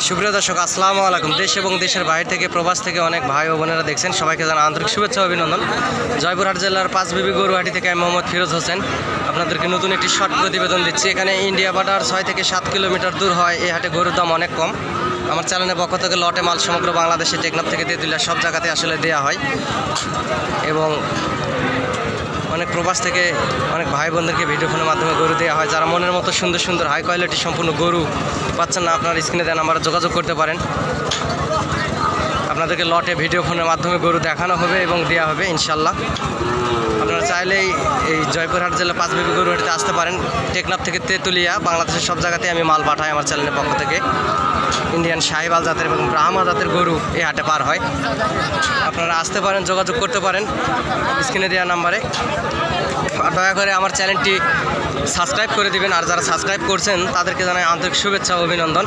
সুপ্রিয় দর্শক, আসসালামু আলাইকুম। দেশ এবং দেশের বাইরে থেকে, প্রবাস থেকে অনেক ভাই ও বোনেরা দেখছেন, সবাইকে জানাই আন্তরিক শুভেচ্ছা ও অভিনন্দন। জয়পুরহাট জেলার পাঁচবিবি গরুহাটি থেকে আমি মোহাম্মদ ফিরোজ হোসেন আপনাদেরকে নতুন একটি শর্ট প্রতিবেদন দিচ্ছি। এখানে ইন্ডিয়া বর্ডার 6 থেকে 7 কিলোমিটার দূর হয়। এই হাটে গরুর দাম অনেক কম। আমার চ্যানেলের পক্ষ থেকে লটে মাল সমগ্র বাংলাদেশে, টেকনাফ থেকে তেঁতুলিয়া সব জায়গাতে আসলে দেওয়া হয় এবং অনেক প্রবাস থেকে অনেক ভাই বোনদেরকে ভিডিও ফোনের মাধ্যমে গরু দেওয়া হয়। যারা মনের মতো সুন্দর সুন্দর হাই কোয়ালিটি সম্পূর্ণ গরু পাচ্ছেন না, আপনার স্ক্রিনে দেন নাম্বারে যোগাযোগ করতে পারেন। আপনাদেরকে লটে ভিডিও ফোনের মাধ্যমে গরু দেখানো হবে এবং দেওয়া হবে ইনশাল্লাহ। আপনারা চাইলেই এই জয়পুরহাট জেলা পাঁচবিবি গরুহাটিতে আসতে পারেন। টেকনাফ থেকে তেঁতুলিয়া বাংলাদেশের সব জায়গাতে আমি মাল পাঠাই আমার চ্যানেলের পক্ষ থেকে। ইন্ডিয়ান শাহিওয়াল জাতের এবং ব্রাহ্মা জাতের গরু এই হাটে পার হয়। আপনারা আসতে পারেন, যোগাযোগ করতে পারেন স্ক্রিনে দেওয়া নাম্বারে। আর দয়া করে আমার চ্যানেলটি সাবস্ক্রাইব করে দিবেন। আর যারা সাবস্ক্রাইব করছেন তাদেরকে জানাই আন্তরিক শুভেচ্ছা ও অভিনন্দন।